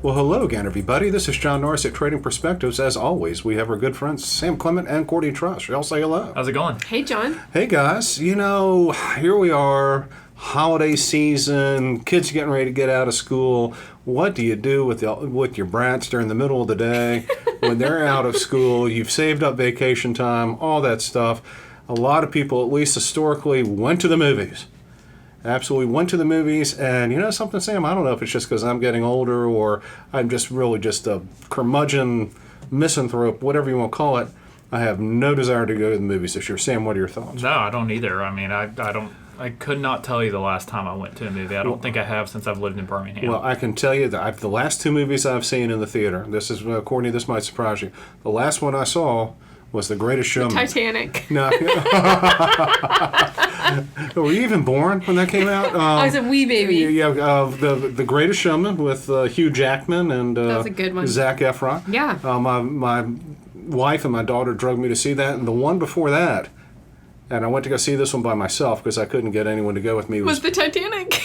Well, hello again, everybody. This is John Norris at Trading Perspectives. As always, we have our good friends Sam Clement and Courtney and John. Y'all say hello. How's it going? Hey, John. Hey, guys. You know, here we are, holiday season, kids getting ready to get out of school. What do you do with your brats during the middle of the day when they're out of school? You've saved up vacation time, all that stuff. A lot of people, at least historically, went to the movies. Absolutely went to the movies, and you know something, Sam? I don't know if it's just because I'm getting older or I'm just really just a curmudgeon, misanthrope, whatever you want to call it. I have no desire to go to the movies this year. Sam, what are your thoughts? No, I don't either. I mean, I could not tell you the last time I went to a movie. I don't think I have since I've lived in Birmingham. Well, I can tell you that the last two movies I've seen in the theater, this is, Courtney, this might surprise you. The last one I saw was The Greatest Showman. Titanic. No. Were you even born when that came out? I was a wee baby. Yeah, the Greatest Showman with Hugh Jackman and that was a good one. Zac Efron. Yeah. My wife and my daughter drugged me to see that, and the one before that, and I went to go see this one by myself because I couldn't get anyone to go with me. Was the Titanic.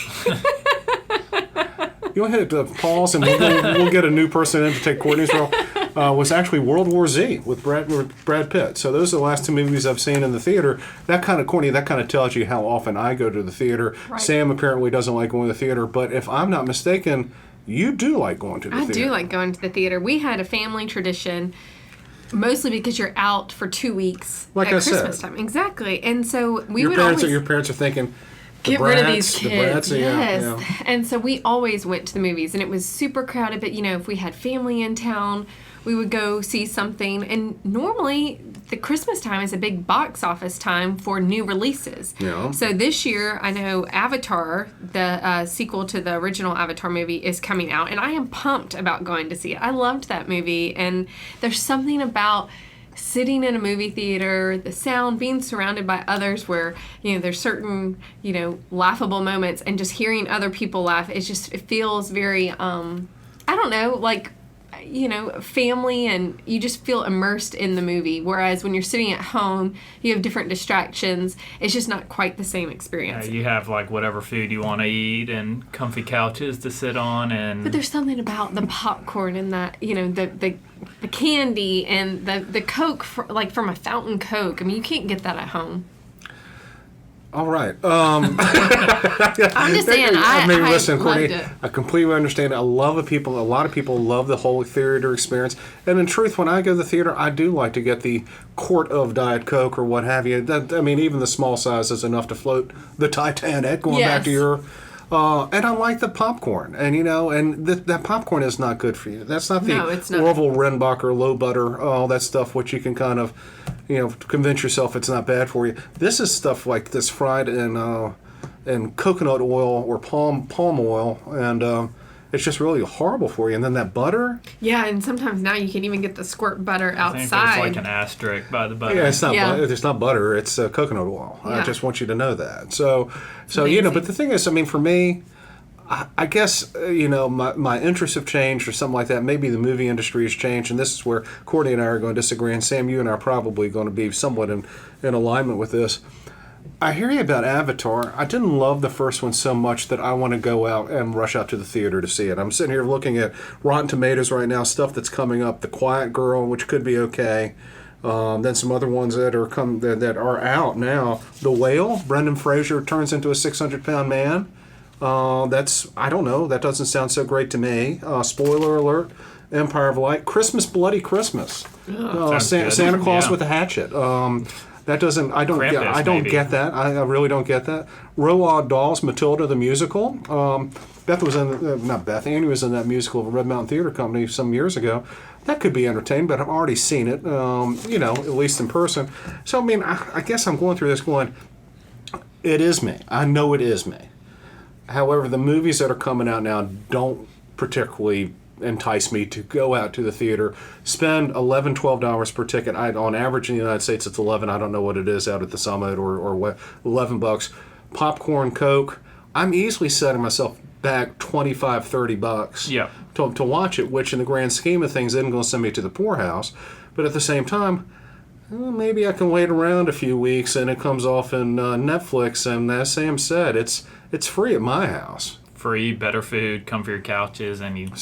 You want to hit pause and we'll get a new person in to take Courtney's role. Was actually World War Z with Brad Pitt. So those are the last two movies I've seen in the theater. That kind of, Courtney, that kind of tells you how often I go to the theater. Right. Sam apparently doesn't like going to the theater, but if I'm not mistaken, you do like going to the theater. I do like going to the theater. We had a family tradition, mostly because you're out for 2 weeks like at I Christmas said. time. Exactly. And so your parents are thinking, get rid of these kids. Yes. Yeah. And so we always went to the movies, and it was super crowded. But, you know, if we had family in town, we would go see something. And normally, the Christmas time is a big box office time for new releases. Yeah. So this year, I know Avatar, the sequel to the original Avatar movie, is coming out. And I am pumped about going to see it. I loved that movie. And there's something about sitting in a movie theater, the sound, being surrounded by others where, you know, there's certain, you know, laughable moments, and just hearing other people laugh, it feels very, I don't know, like, you know, family, and you just feel immersed in the movie. Whereas when you're sitting at home, you have different distractions. It's just not quite the same experience. You have like whatever food you want to eat and comfy couches to sit on, and but there's something about the popcorn and that, you know, the candy and the Coke, like from a fountain Coke. I mean, you can't get that at home. All right. I'm just saying, I listen, Courtney, loved it. I completely understand it. A lot of people love the whole theater experience. And in truth, when I go to the theater, I do like to get the quart of Diet Coke or what have you. I mean, even the small size is enough to float the Titanic, going back to your... and I like the popcorn. And, you know, and that popcorn is not good for you. That's not the Orville Redenbacher low butter, all that stuff, which you can kind of... you know, convince yourself it's not bad for you. This is stuff like this fried in coconut oil or palm oil, and it's just really horrible for you. And then that butter. Yeah, and sometimes now you can even get the squirt butter outside. I think there's like an asterisk by the butter. Yeah, it's not butter. It's not butter. It's coconut oil. Yeah. I just want you to know that. So you know, but the thing is, I mean, for me, I guess, you know, my interests have changed or something like that. Maybe the movie industry has changed, and this is where Courtney and I are going to disagree, and Sam, you and I are probably going to be somewhat in alignment with this. I hear you about Avatar. I didn't love the first one so much that I want to go out and rush out to the theater to see it. I'm sitting here looking at Rotten Tomatoes right now, stuff that's coming up, The Quiet Girl, which could be okay. Then some other ones that are out now. The Whale, Brendan Fraser turns into a 600-pound man. I don't know. That doesn't sound so great to me. Spoiler alert: Empire of Light, Bloody Christmas, Santa Claus with a hatchet. That doesn't. I don't. Krampus, I don't maybe. get that. I really don't get that. Roald Dahl's Matilda the musical. Beth was in not Beth. Annie was in that musical of Red Mountain Theater Company some years ago. That could be entertaining, but I've already seen it. You know, at least in person. So I mean, I guess I'm going through this going. It is me. I know it is me. However, the movies that are coming out now don't particularly entice me to go out to the theater, spend $11, $12 per ticket. On average in the United States, it's $11. I don't know what it is out at the Summit or what, $11. Popcorn, Coke. I'm easily setting myself back $25, $30 to watch it, which in the grand scheme of things isn't going to send me to the poorhouse. But at the same time, well, maybe I can wait around a few weeks and it comes off in Netflix. And as Sam said, it's free at my house. free, better food, comfier couches, and you. I'm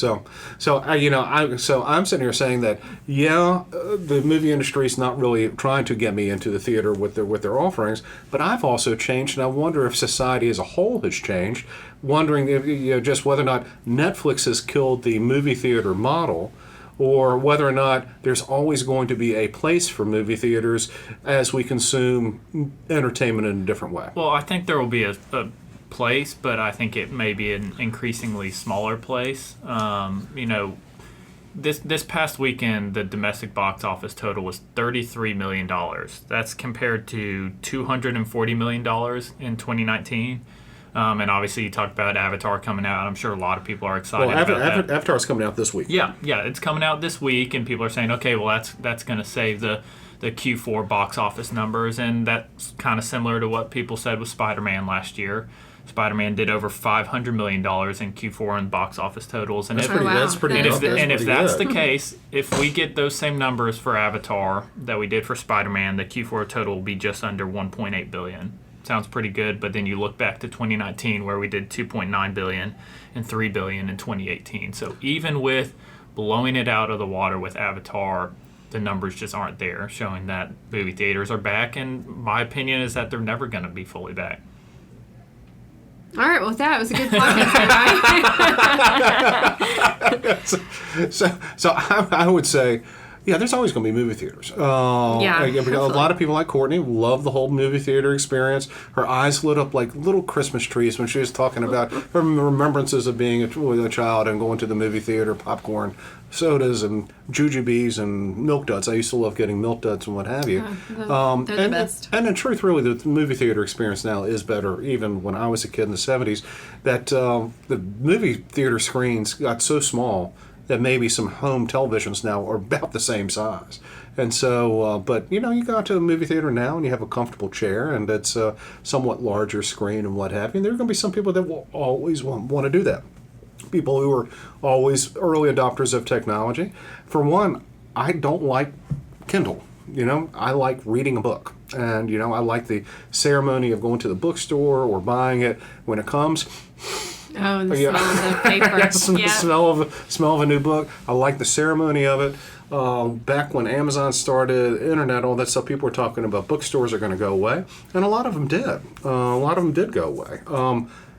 sitting here saying that the movie industry is not really trying to get me into the theater with their offerings, but I've also changed, and I wonder if society as a whole has changed. Wondering if, just whether or not Netflix has killed the movie theater model, or whether or not there's always going to be a place for movie theaters as we consume entertainment in a different way. Well, I think there will be a place, but I think it may be an increasingly smaller place. This past weekend, the domestic box office total was $33 million. That's compared to $240 million in 2019. And obviously, you talked about Avatar coming out. I'm sure a lot of people are excited about that. Avatar's coming out this week. Yeah, it's coming out this week, and people are saying, okay, well, that's going to save the Q4 box office numbers, and that's kind of similar to what people said with Spider-Man last year. Spider-Man did over $500 million in Q4 in box office totals, and that's pretty and if that's the case, if we get those same numbers for Avatar that we did for Spider-Man, the Q4 total will be just under $1.8 billion. Sounds pretty good, but then you look back to 2019 where we did $2.9 billion and $3 billion in 2018. So even with blowing it out of the water with Avatar, the numbers just aren't there, showing that movie theaters are back, and my opinion is that they're never going to be fully back. All right, well, that was a good podcast. So I would say, there's always going to be movie theaters. A lot of people like Courtney love the whole movie theater experience. Her eyes lit up like little Christmas trees when she was talking about her remembrances of being a child and going to the movie theater, popcorn, sodas, and jujubes and milk duds. I used to love getting milk duds and what have you. They're the best. And in truth, really, the movie theater experience now is better. Even when I was a kid in the 70s, that the movie theater screens got so small that maybe some home televisions now are about the same size. And so, but you go out to a movie theater now and you have a comfortable chair and it's a somewhat larger screen and what have you. And there are going to be some people that will always want to do that. People who are always early adopters of technology. For one, I don't like Kindle. I like reading a book. And, I like the ceremony of going to the bookstore or buying it when it comes. Oh, and the smell of the paper. Smell of a new book. I like the ceremony of it. Back when Amazon started, internet, all that stuff, people were talking about bookstores are going to go away, and a lot of them did. A lot of them did go away.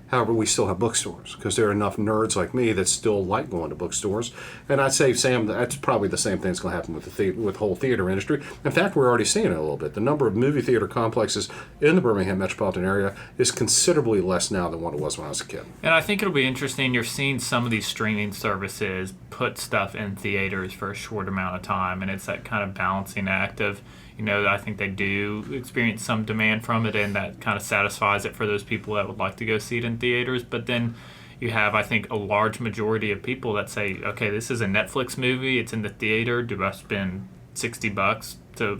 However, we still have bookstores because there are enough nerds like me that still like going to bookstores. And I'd say, Sam, that's probably the same thing that's going to happen with the whole theater industry. In fact, we're already seeing it a little bit. The number of movie theater complexes in the Birmingham metropolitan area is considerably less now than what it was when I was a kid. And I think it'll be interesting. You're seeing some of these streaming services put stuff in theaters for a short amount of time, and it's that kind of balancing act of, I think they do experience some demand from it, and that kind of satisfies it for those people that would like to go see it in theaters. But then you have, I think, a large majority of people that say, okay, this is a Netflix movie, it's in the theater, do I spend $60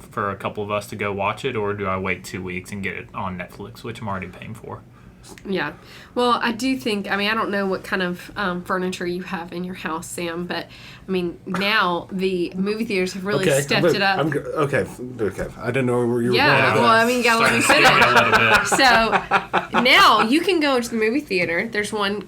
for a couple of us to go watch it, or do I wait 2 weeks and get it on Netflix, which I'm already paying for? Yeah. Well, I do think, I don't know what kind of furniture you have in your house, Sam, but, now the movie theaters have really stepped it up. Okay. I didn't know where you were going with that. Well, you got to let me finish. So, now you can go to the movie theater. There's one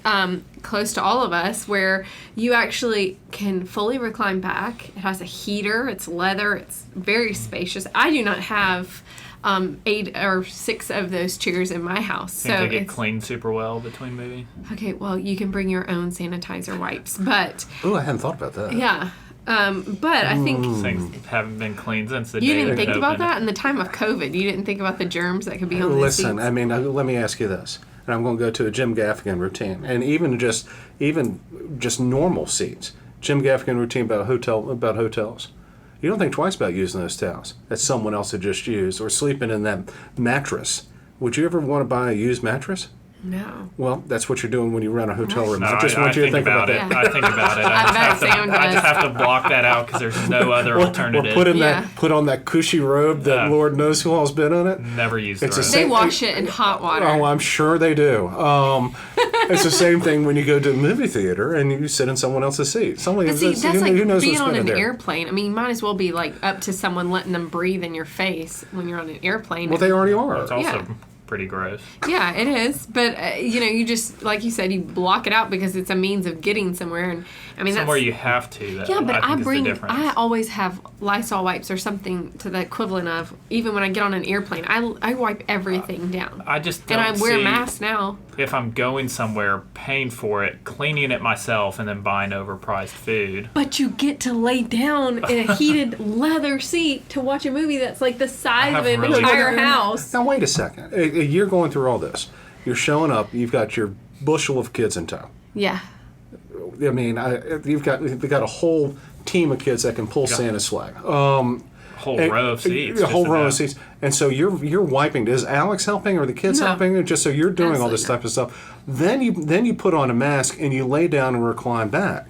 close to all of us where you actually can fully recline back. It has a heater. It's leather. It's very spacious. I do not have 8 or 6 of those chairs in my house. So they get cleaned super well between movie? Okay, well, you can bring your own sanitizer wipes, but... Oh, I hadn't thought about that. Yeah. But I think... Things haven't been cleaned since the You day didn't think opened. about that in the time of COVID. You didn't think about the germs that could be on the seats. Listen, let me ask you this. And I'm going to go to a Jim Gaffigan routine. And even just normal seats. Jim Gaffigan routine about hotels. You don't think twice about using those towels that someone else had just used, or sleeping in that mattress. Would you ever want to buy a used mattress? No. Well, that's what you're doing when you rent a hotel room. No, I just want you to think about that. I think about it. I just have to block that out because there's no other alternative. Or put on that cushy robe that Lord knows who all's been in it. Never use the robe. They wash it in hot water. Oh, I'm sure they do. It's the same thing when you go to a movie theater and you sit in someone else's seat. That's like being on an airplane. You might as well be like up to someone letting them breathe in your face when you're on an airplane. Well, they already are. It's also pretty gross. Yeah, it is. But, you just, like you said, you block it out because it's a means of getting somewhere. And I mean, Somewhere you have to. Yeah, but I always have Lysol wipes or something to the equivalent of, even when I get on an airplane, I wipe everything down. I just don't And I wear see masks now. if I'm going somewhere, paying for it, cleaning it myself, and then buying overpriced food. But you get to lay down in a heated leather seat to watch a movie that's like the size of an entire house. Now, wait a second. You're going through all this. You're showing up. You've got your bushel of kids in tow. Yeah. I mean, they've got a whole team of kids that can pull Santa's flag. Whole row of seats. A whole row of seats. And so you're wiping. Is Alex helping or the kids helping? Just so you're doing all this type of stuff. Then you put on a mask and you lay down and recline back.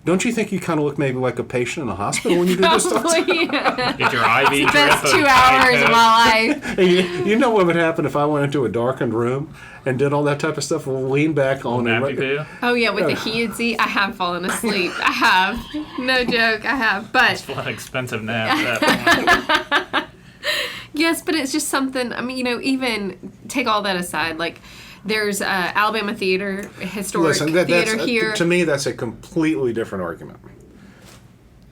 Don't you think you kind of look maybe like a patient in a hospital when you do this stuff? Yeah. Get your IV drip. Best 2 hours of my life. You know what would happen if I went into a darkened room and did all that type of stuff? Lean back on it. Oh yeah, with the heated seat, I have fallen asleep. I have. No joke, I have. But it's an expensive nap at that point. Yes, but it's just something. I mean, even take all that aside, like. There's Alabama Theater, historic theater here. To me, that's a completely different argument.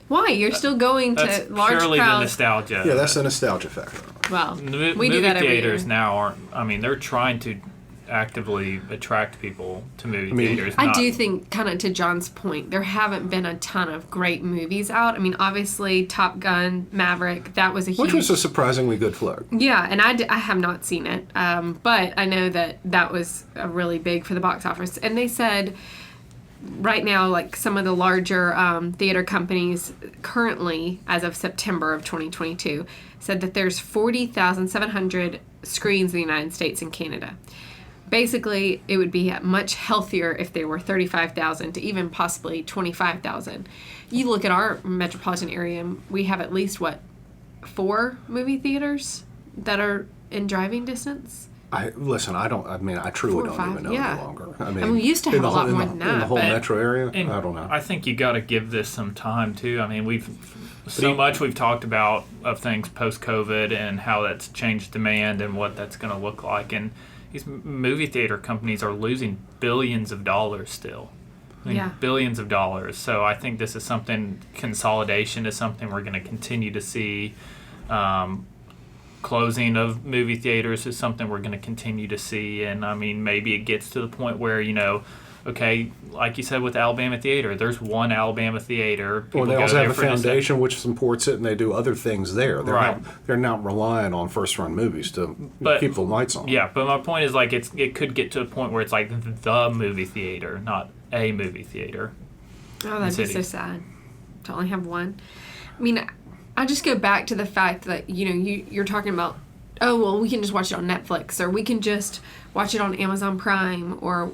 Why? You're still going to large crowds. Purely the nostalgia. Yeah, that's the nostalgia factor. Well, we do that every theaters year. now aren't. I mean, they're trying to actively attract people to movie theaters. I do think, kind of to John's point, there haven't been a ton of great movies out. I mean, obviously, Top Gun, Maverick, that was a huge... Which was a surprisingly good flick. Yeah, and I have not seen it, but I know that was really big for the box office. And they said right now, like some of the larger theater companies currently, as of September of 2022, said that there's 40,700 screens in the United States and Canada. Basically, it would be much healthier if there were 35,000 to even possibly 25,000. You look at our metropolitan area, we have at least, 4 movie theaters that are in driving distance? I truly don't even know any longer. I mean, we used to have a lot more than that. In the whole metro area, I don't know. I think you got to give this some time, too. I mean, we've talked about of things post-COVID and how that's changed demand and what that's going to look like. And these movie theater companies are losing billions of dollars still. Billions of dollars. So I think this is something, consolidation is something we're going to continue to see. Closing of movie theaters is something we're going to continue to see. And, I mean, maybe it gets to the point where, okay, like you said with Alabama Theater, there's one Alabama Theater. Well, they also have a foundation which supports it, and they do other things there. They're not relying on first-run movies to keep the lights on. Yeah, but my point is, like, it could get to a point where it's like the movie theater, not a movie theater. Oh, that'd be so sad to only have one. I mean, I just go back to the fact that, you're talking about, oh, well, we can just watch it on Netflix, or we can just watch it on Amazon Prime, or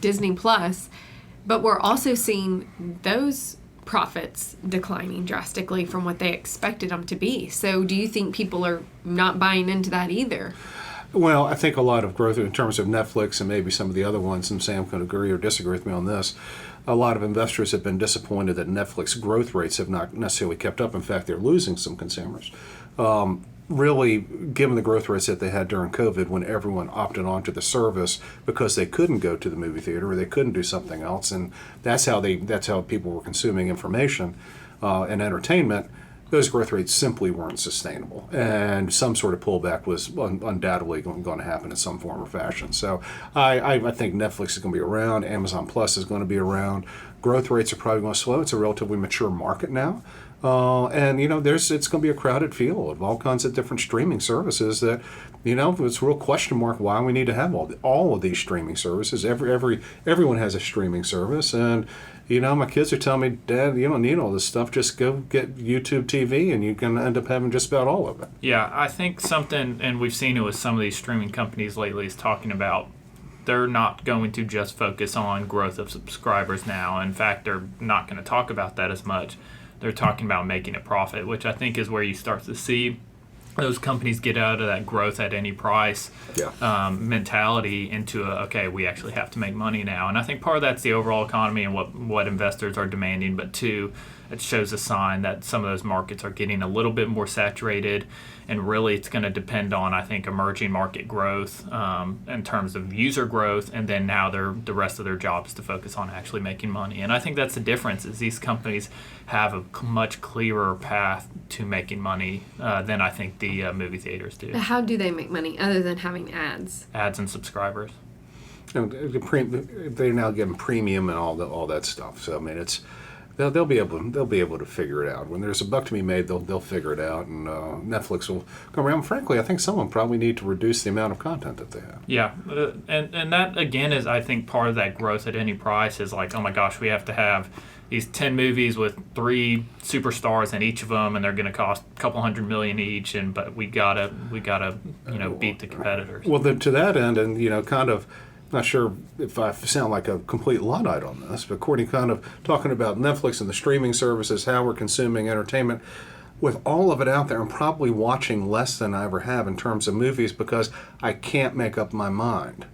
Disney Plus, but we're also seeing those profits declining drastically from what they expected them to be. So do you think people are not buying into that either? Well, I think a lot of growth in terms of Netflix and maybe some of the other ones, and Sam can agree or disagree with me on this, a lot of investors have been disappointed that Netflix growth rates have not necessarily kept up. In fact, they're losing some consumers. Really, given the growth rates that they had during COVID when everyone opted onto the service because they couldn't go to the movie theater or they couldn't do something else, and that's how people were consuming information and entertainment, those growth rates simply weren't sustainable. And some sort of pullback was undoubtedly going to happen in some form or fashion. So I think Netflix is going to be around. Amazon Plus is going to be around. Growth rates are probably going to slow. It's a relatively mature market now. And it's going to be a crowded field of all kinds of different streaming services that, it's a real question mark why we need to have all of these streaming services. Everyone has a streaming service, and my kids are telling me, Dad, you don't need all this stuff. Just go get YouTube TV, and you can end up having just about all of it. Yeah, I think something, and we've seen it with some of these streaming companies lately, is talking about they're not going to just focus on growth of subscribers now. In fact, they're not going to talk about that as much. They're talking about making a profit, which I think is where you start to see those companies get out of that growth at any price mentality into okay, we actually have to make money now. And I think part of that's the overall economy and what investors are demanding, but two, it shows a sign that some of those markets are getting a little bit more saturated, and really it's going to depend on, I think, emerging market growth in terms of user growth, and then now the rest of their job is to focus on actually making money. And I think that's the difference, is these companies have a much clearer path to making money than I think the movie theaters do. How do they make money other than having ads? Ads and subscribers. And they're now getting premium and all that stuff. So I mean, it's they'll be able to figure it out. When there's a buck to be made, they'll figure it out, and Netflix will come around. Frankly, I think some of them probably need to reduce the amount of content that they have. Yeah, and that again is, I think, part of that growth at any price is like, oh my gosh, we have to have these 10 movies with 3 superstars in each of them, and they're going to cost a couple $100 million each, but we gotta beat the competitors. Well, to that end, and kind of. Not sure if I sound like a complete Luddite on this, but Courtney kind of talking about Netflix and the streaming services, how we're consuming entertainment. With all of it out there, I'm probably watching less than I ever have in terms of movies because I can't make up my mind.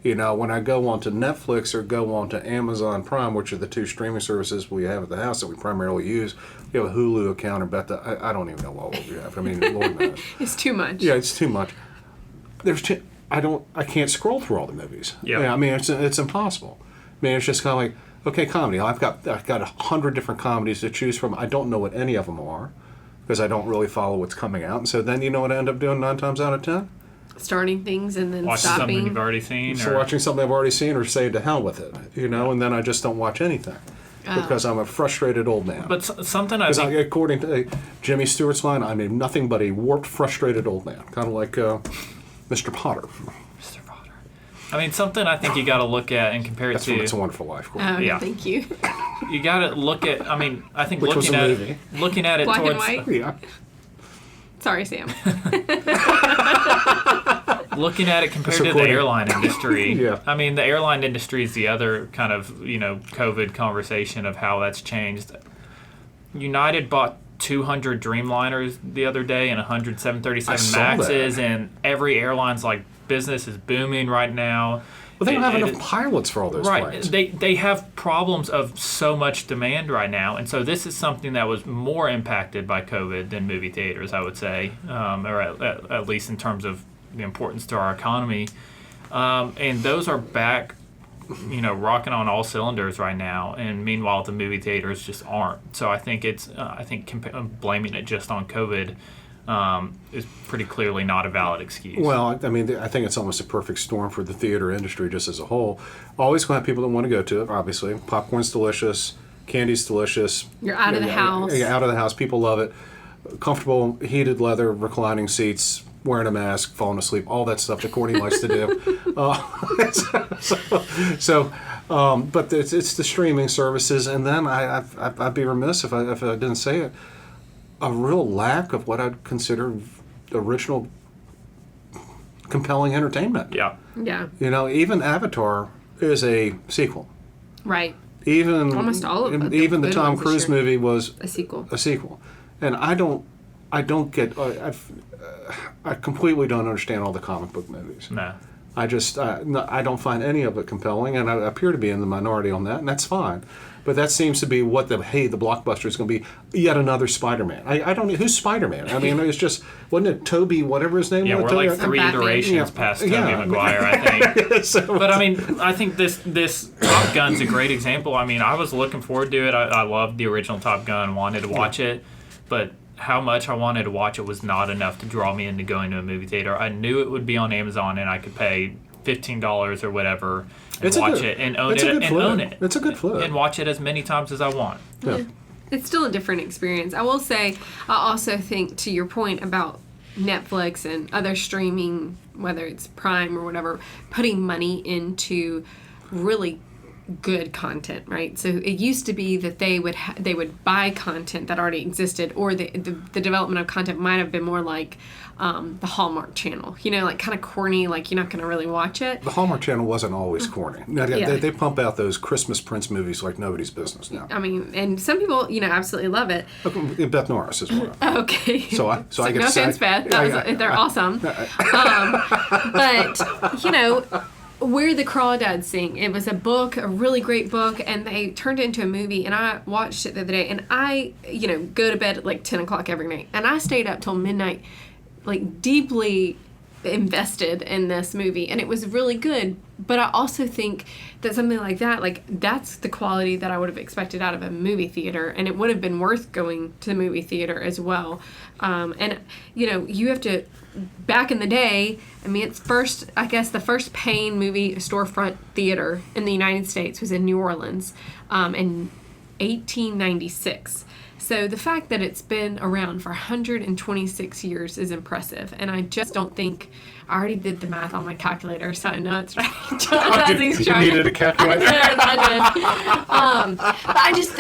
When I go onto Netflix or go onto Amazon Prime, which are the 2 streaming services we have at the house that we primarily use, we have a Hulu account or Bethesda. I don't even know what we have. I mean, Lord knows. It's too much. Yeah, it's too much. I can't scroll through all the movies. Yeah. I mean, it's impossible. I mean, it's just kind of like, okay, comedy. I've got 100 different comedies to choose from. I don't know what any of them are because I don't really follow what's coming out. And so then you know what I end up doing 9 times out of 10? Starting things and then watching stopping. Something you've already seen. So watching something I've already seen or say to hell with it, and then I just don't watch anything. Because I'm a frustrated old man. But something I think... according to Jimmy Stewart's line, I'm nothing but a warped, frustrated old man. Kind of like... Mr. Potter. Mr. Potter. I mean, something I think you got to look at and compare it That's to... from It's a Wonderful Life. Oh, yeah. Thank you. You got to look at... I mean, I think Which looking at it Black towards... and white? Yeah. Sorry, Sam. Looking at it compared to the airline industry. Yeah. I mean, the airline industry is the other kind of, COVID conversation of how that's changed. United bought 200 Dreamliners the other day and 100 737 Maxes, and every airline's like, business is booming right now. Well, they don't have enough pilots for all those planes. They have problems of so much demand right now, and so this is something that was more impacted by COVID than movie theaters, I would say, or at least in terms of the importance to our economy. And those are back, rocking on all cylinders right now, and meanwhile the movie theaters just aren't. So I think blaming it just on COVID is pretty clearly not a valid excuse. Well, I mean, I think it's almost a perfect storm for the theater industry just as a whole. Always going to have people that want to go to it, obviously. Popcorn's delicious, candy's delicious. You're out of the house. Yeah, out of the house. People love it. Comfortable, heated leather, reclining seats, wearing a mask, falling asleep, all that stuff that Courtney likes to do. But it's the streaming services, and then I'd be remiss if I didn't say it. A real lack of what I'd consider original, compelling entertainment. Yeah. Yeah. Even Avatar is a sequel. Right. Even almost all of them. Even the Tom Cruise movie was a sequel. And I don't get. I completely don't understand all the comic book movies. No. I don't find any of it compelling, and I appear to be in the minority on that, and that's fine. But that seems to be what the blockbuster is going to be. Yet another Spider-Man. I don't know who's Spider-Man. I mean, it's just, wasn't it Toby, whatever his name was? Yeah, we're like 3 iterations past Tobey Maguire, I think. But I mean, I think this Top Gun's a great example. I mean, I was looking forward to it. I loved the original Top Gun, wanted to watch it, but how much I wanted to watch it was not enough to draw me into going to a movie theater. I knew it would be on Amazon, and I could pay $15 or whatever and watch it and own it. It's a good flip. And watch it as many times as I want. Yeah. It's still a different experience. I will say, I also think, to your point about Netflix and other streaming, whether it's Prime or whatever, putting money into really good content, right? So it used to be that they would buy content that already existed, or the development of content might have been more like the Hallmark Channel, like kind of corny, like you're not going to really watch it. The Hallmark Channel wasn't always corny. No, Yeah. they pump out those Christmas Prince movies like nobody's business now. I mean, and some people, absolutely love it. Beth Norris is one of them. Okay. So I get no to say, offense, Beth. They're awesome. But Where the Crawdads Sing. It was a book, a really great book, and they turned it into a movie, and I watched it the other day, and I, go to bed at like 10 o'clock every night, and I stayed up till midnight, like deeply invested in this movie, and it was really good. But I also think that something like that, like that's the quality that I would have expected out of a movie theater, and it would have been worth going to the movie theater as well. And you have to, back in the day, I mean, the first paying movie storefront theater in the United States was in New Orleans in 1896. So the fact that it's been around for 126 years is impressive, and I just don't think. I already did the math on my calculator, so I know it's right. You needed a calculator? I did. But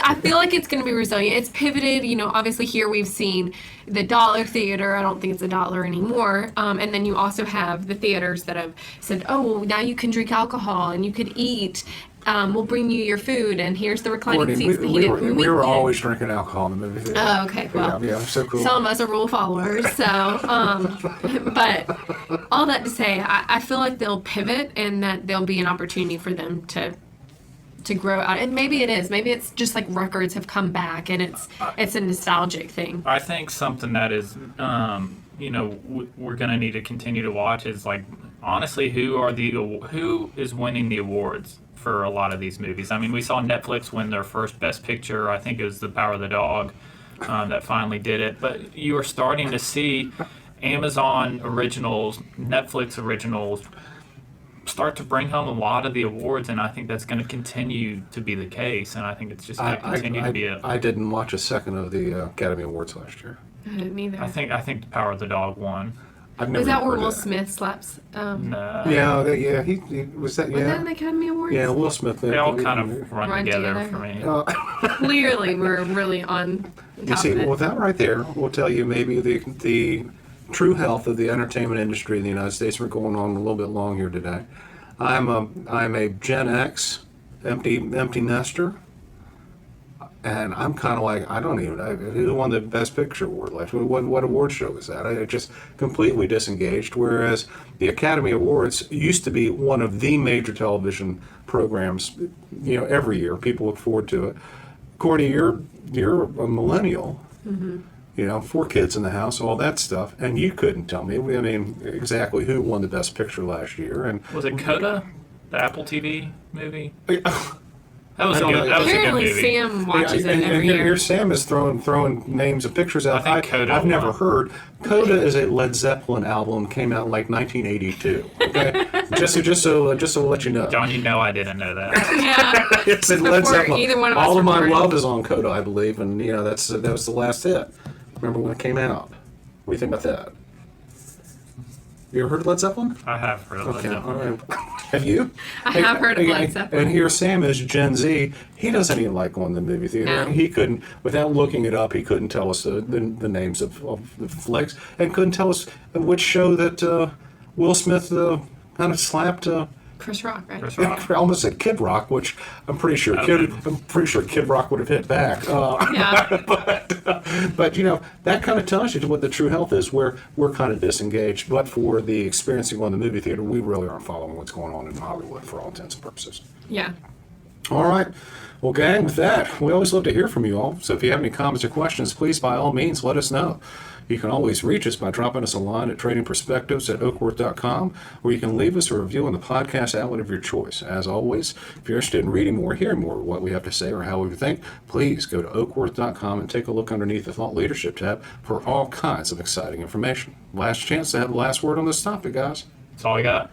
I feel like it's going to be resilient. It's pivoted. Obviously here we've seen the dollar theater. I don't think it's $1 anymore. And then you also have the theaters that have said, oh, well, now you can drink alcohol and you could eat. We'll bring you your food, and here's the reclining seats. We were always drinking alcohol in the movie theater. Oh, okay. Well, yeah, so cool. Some of us are rule followers, so. But all that to say, I feel like they'll pivot, and that there'll be an opportunity for them to grow out. And maybe it is. Maybe it's just like records have come back, and it's a nostalgic thing. I think something that is, we're going to need to continue to watch is like, honestly, who is winning the awards for a lot of these movies. I mean, we saw Netflix win their first Best Picture. I think it was The Power of the Dog that finally did it. But you are starting to see Amazon originals, Netflix originals start to bring home a lot of the awards, and I think that's going to continue to be the case. And I think it's just going to continue to be I didn't watch a second of the Academy Awards last year. I didn't either. I think The Power of the Dog won. Was that where Will Smith slaps? No. Yeah, he was that. Yeah, was that an Academy Award? Yeah, Will Smith. They all kind of run together for me. Clearly, we're really on top You see, of it. well, that right there will tell you maybe the true health of the entertainment industry in the United States. We're going on a little bit long here today. I'm a Gen X, empty nester. And I'm kind of like, I don't even know who won the Best Picture award. Like, what award show was that? I just completely disengaged. Whereas the Academy Awards used to be one of the major television programs. Every year people look forward to it. Courtney, you're a millennial. Mm-hmm. 4 kids in the house, all that stuff, and you couldn't tell me. I mean, exactly who won the Best Picture last year? And was it Coda, the Apple TV movie? That was a good movie. Sam watches it every year. Here Sam is throwing names of pictures out. I think Coda I've never heard. Coda is a Led Zeppelin album, came out in like 1982. Okay, just so we'll let you know. John, I didn't know that. Yeah, it's in Led Zeppelin. Either one of us All of My born. Love is on Coda, I believe, and that was the last hit. Remember when it came out? What do you think about that? You ever heard of Led Zeppelin? I have heard of Led Zeppelin. All right. Have you? I have heard of Led Zeppelin. And here Sam is Gen Z. He doesn't even like going to the movie theater. No. He couldn't, without looking it up, he couldn't tell us the names of the flicks, and couldn't tell us which show that Will Smith kind of slapped. Chris Rock, right? Chris Rock. I almost said Kid Rock, which I'm pretty sure Kid Rock would have hit back. Yeah. But that kind of tells you what the true health is. We're kind of disengaged, but for the experiencing on the movie theater, we really aren't following what's going on in Hollywood for all intents and purposes. Yeah. All right. Well, gang, with that, we always love to hear from you all. So if you have any comments or questions, please, by all means, let us know. You can always reach us by dropping us a line at tradingperspectives@oakworth.com, or you can leave us a review on the podcast outlet of your choice. As always, if you're interested in reading more, hearing more of what we have to say or how we think, please go to oakworth.com and take a look underneath the Thought Leadership tab for all kinds of exciting information. Last chance to have the last word on this topic, guys. That's all I got.